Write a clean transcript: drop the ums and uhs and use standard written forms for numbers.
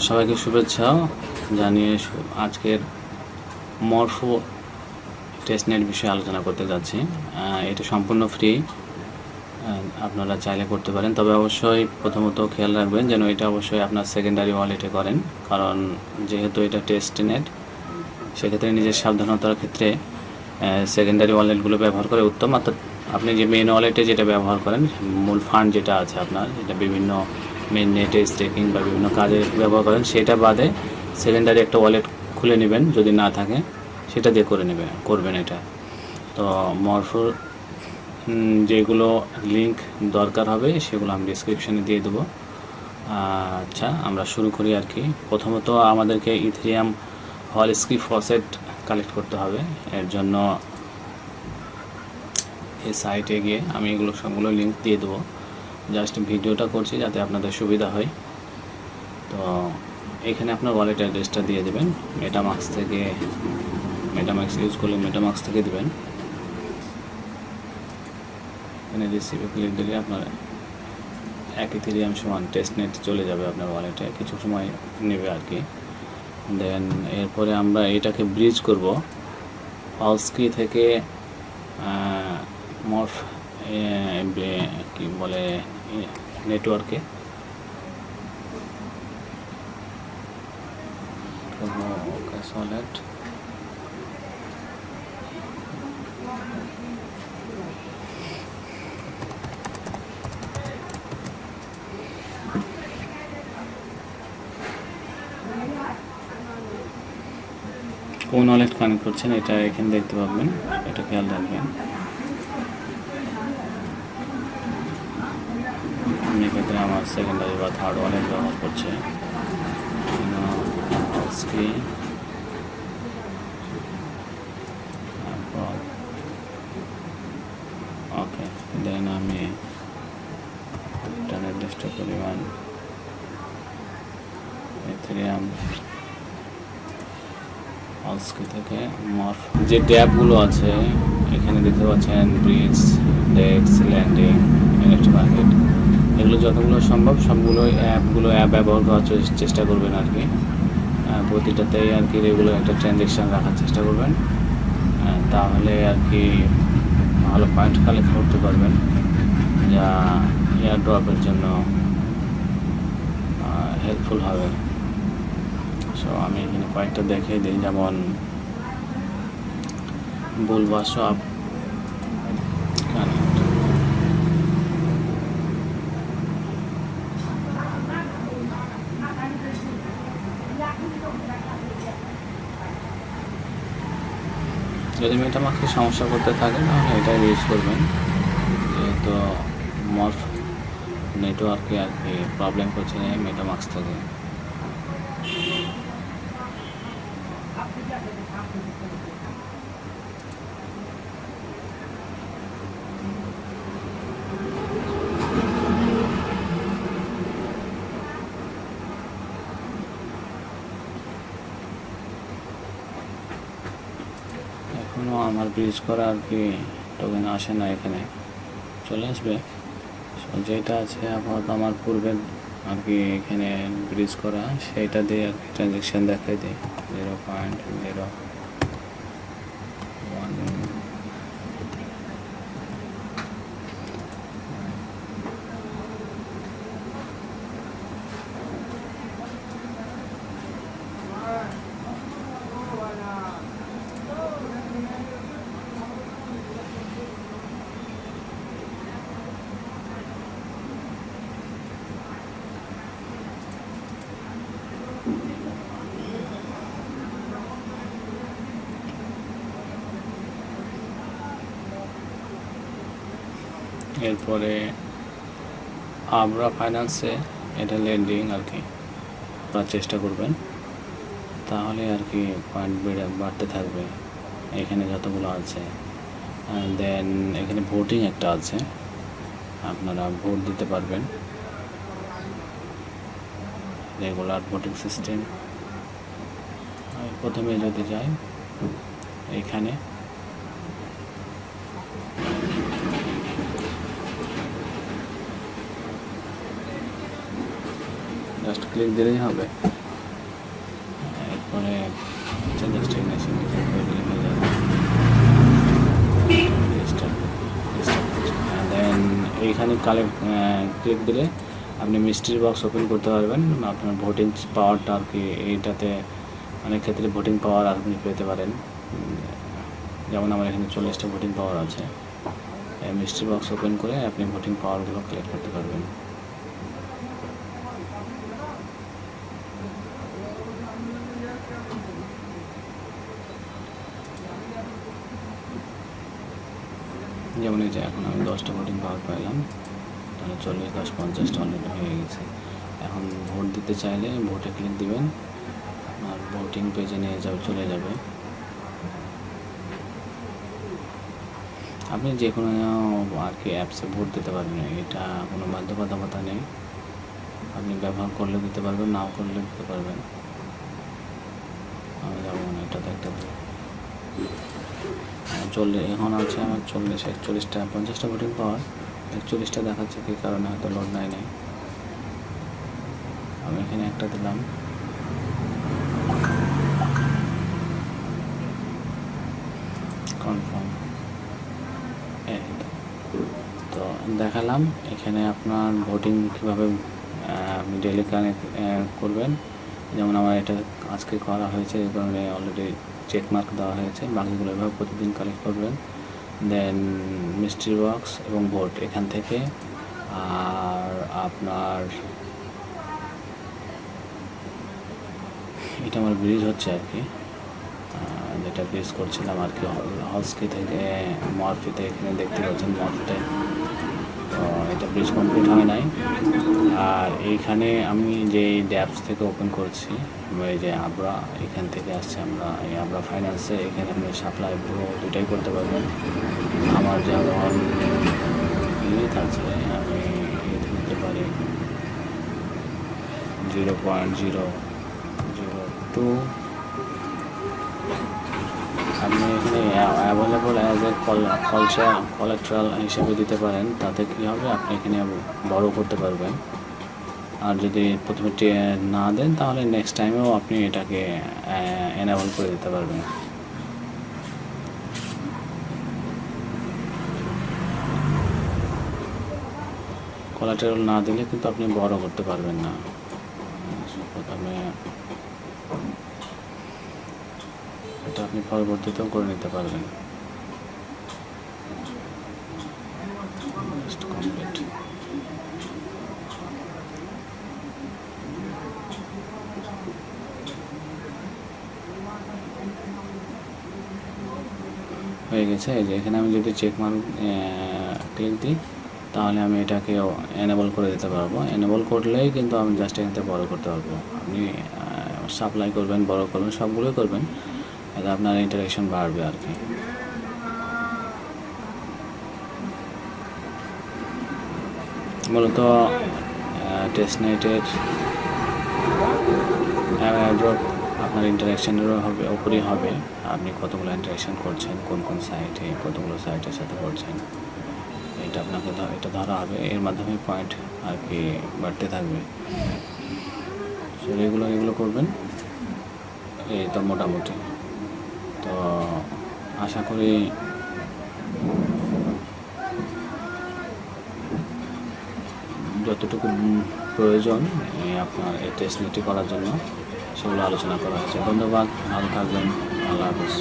সবাইকে শুভেচ্ছা জানিয়ে আজকের মরফো টেস্টনেট বিষয়ে আলোচনা করতে যাচ্ছি। এটা সম্পূর্ণ ফ্রি, আপনারা চাইলে করতে পারেন, তবে অবশ্যই প্রথমত খেয়াল রাখবেন যেন এটা অবশ্যই আপনার সেকেন্ডারি ওয়ালেটে করেন, কারণ যেহেতু এটা টেস্টনেট সেক্ষেত্রে নিজের সাবধানতার ক্ষেত্রে সেকেন্ডারি ওয়ালেটগুলো ব্যবহার করে উত্তম। অর্থাৎ আপনি যে মেন ওয়ালেটে যেটা ব্যবহার করেন, মূল ফান্ড যেটা আছে আপনার, যেটা বিভিন্ন মেন নেটে স্টেকিং বা বিভিন্ন কাজে ব্যবহার করেন, সেটা বাদে সেকেন্ডারি একটা ওয়ালেট খুলে নেবেন, যদি না থাকে সেটা দিয়ে করবেন এটা। তো মরফোর যেগুলো লিঙ্ক দরকার হবে সেগুলো আমি ডিসক্রিপশানে দিয়ে দেবো। আচ্ছা, আমরা শুরু করি আর কি। প্রথমত আমাদেরকে ইথেরিয়াম হলস্কি ফসেট কালেক্ট করতে হবে। এর জন্য এই সাইটে গিয়ে আমি এগুলো সবগুলো লিঙ্ক দিয়ে দেবো। জাস্ট ভিডিওটা করছি যাতে আপনাদের সুবিধা হয়। তো এখানে আপনার ওয়ালেট অ্যাড্রেসটা দিয়ে দেবেন। মেটামাক্স ইউজ করলে মেটামাক্স থেকে দেবেন। এখানে রিসিভে ক্লিক দিলে আপনার এক ইথেরিয়াম সমান টেস্টনেট চলে যাবে আপনার ওয়ালেটে, কিছু সময় নেবে আর কি। দেন এরপরে আমরা এটাকে ব্রিজ করব হলস্কি থেকে মরফ কি বলে নেটওয়ার্কে। ওয়ালেট কোন ওয়ালেট কানেক্ট করছেন এটা এখানে দেখতে পাবেন, এটা খেয়াল রাখবেন। আমি এক্ষেত্রে আমার সেকেন্ডারি বা থার্ড ওয়ালেট ব্যবহার করছে। ওকে, দেন আমি নির্দিষ্ট পরিমাণ ইথেরিয়াম হলস্কি থেকে মরফ যে ট্যাবগুলো আছে এখানে দেখতে পাচ্ছেন, ব্রিজ, ডেক্স, ল্যান্ডিং, ইলেকট্রিক মার্কেট, এগুলো যতগুলো সম্ভব সবগুলো অ্যাপ ব্যবহার করার চেষ্টা করবেন আর কি। প্রতিটাতেই আর কি রেগুলার একটা ট্রানজ্যাকশান রাখার চেষ্টা করবেন, তাহলে আর কি ভালো পয়েন্ট কালেক্ট করতে পারবেন, যা এয়ার ড্রপের জন্য হেল্পফুল হবে। সো আমি এখানে কয়েকটা দেখিয়ে দিই, যেমন বুলবা শপ, যদি মেটামাক্সে সমস্যা করতে থাকে তাহলে এটা ইউজ করবেন, যেহেতু মরফ নেটওয়ার্কে আর কি প্রবলেম করছে মেটামাক্স থেকে। এখনও আমার ব্রিজ করা আর কি টোকেন আসে না, এখানে চলে আসবে। যেটা আছে আপাতত আমার পূর্বের আর কি এখানে ব্রিজ করা, সেইটা দিয়ে আর কি ট্রানজ্যাকশান দেখাই দিই 0.01। এরপরে আবরা ফাইন্যান্সে এটা লেন্ডিং আর কি করার চেষ্টা করবেন, তাহলে আর কি পয়েন্ট বাড়তে থাকবে এখানে যতগুলো আছে। দেন এখানে ভোটিং একটা আছে, আপনারা ভোট দিতে পারবেন, রেগুলার ভোটিং সিস্টেম। প্রথমে যদি যাই এখানে জাস্ট ক্লিক দিলেই হবে। তারপরে জাস্ট ইগনিশন দেন এইখানে ক্লিক দিলে আপনি মিস্ট্রি বক্স ওপেন করতে পারবেন। আপনার ভোটিং পাওয়ারটা আর কি এইটাতে অনেক ক্ষেত্রে ভোটিং পাওয়ার আপনি পেতে পারেন। যেমন আমার এখানে 40টা ভোটিং পাওয়ার আছে। মিস্ট্রি বক্স ওপেন করে আপনি ভোটিং পাওয়ারগুলো কালেক্ট করতে পারবেন। যেমন এই যে এখন আমি 10টা ভোটিং পাওয়ার পাইলাম, তাহলে 40, 10, 50টা অলরেডি হয়ে গেছে। এখন ভোট দিতে চাইলে ভোটে ক্লিক দিবেন, আর ভোটিং পেজে নিয়ে চলে যাবে। আপনি যে কোনো আর কি অ্যাপসে ভোট দিতে পারবেন, এটা কোনো বাধ্যবাধকতা নেই। আপনি ব্যবহার করলে দিতে পারবেন, নাও করলে দিতে পারবেন। আমি যেমন এটাতে একটা এখন আছে আমার 40, 41টা, 50টা ভোটিং পাওয়ার, 41টা দেখাচ্ছে কী কারণে হয়তো লোড নাই। আমি এখানে একটা দিলাম, কনফার্ম। তো দেখালাম এখানে আপনার ভোটিং কীভাবে আপনি ডেলি কানেক্ট করবেন। যেমন আমার এটা আজকে করা হয়েছে, এই কারণে অলরেডি চেক মার্ক দেওয়া হয়েছে। বাকিগুলো এভাবে প্রতিদিন কালেক্ট করবেন। দেন মিস্ট্রি বক্স এবং ভোট এখান থেকে। আর আপনার এটা আমার ব্রিজ হচ্ছে আর কি, যেটা ব্রিজ করছিলাম আর কি হলস্কি থেকে মরফিতে। এখানে দেখতে পাচ্ছেন মরফিতে, তো এটা ব্রিজ কমপ্লিট হয় নাই। আর এইখানে আমি যে ড্যাপস থেকে ওপেন করছি, এই যে আবরা, এখান থেকে আসছে আমরা এই আবরা ফাইন্যান্সে। এখানে আপনি সাপ্লাই পুরো দুটাই করতে পারবেন। আমার যেমন লিমিট আছে, আমি নিতে পারি 0.002। আপনি এখানে অ্যাভেলেবল অ্যাজ এ কোলাটেরাল হিসেবে দিতে পারেন। তাতে কী হবে, আপনি এখানে বড় করতে পারবেন। আর যদি প্রথমে না দেন, তাহলে নেক্সট টাইমেও আপনি এটাকে এনেবল করে দিতে পারবেন। কোলাটেরাল না দিলে কিন্তু আপনি বড় করতে পারবেন না। প্রথমে এটা আপনি পরবর্তীতেও করে নিতে পারবেন। কমপ্লিট হয়ে গেছে। এই যে এখানে আমি যদি চেক মার্ক ক্লিক দিই, তাহলে আমি এটাকে এনেবল করে দিতে পারবো। এনেবল করলেই কিন্তু আমি জাস্ট এখান থেকে বড়ো করতে পারবো। আপনি সাপ্লাই করবেন, বড়ো করবেন, সবগুলোই করবেন, এতে আপনার ইন্টারেকশন বাড়বে আর কি। মূলত টেস্টনেটের অ্যাড্রপ আপনার ইন্টারেকশানেরও ওপরই হবে। আপনি কতগুলো ইন্টারেকশান করছেন, কোন সাইটে, কতগুলো সাইটের সাথে করছেন, এটা আপনাকে এটা ধরা হবে। এর মাধ্যমে পয়েন্ট আর কি বাড়তে থাকবে। এগুলো করবেন, এই তো মোটামুটি। তো আশা করি যতটুকু প্রয়োজন আপনার এই টেস্টনেটটি করার জন্য, সেগুলো আলোচনা করা হয়েছে। ধন্যবাদ, ভালো থাকবেন, আল্লাহ হাফেজ।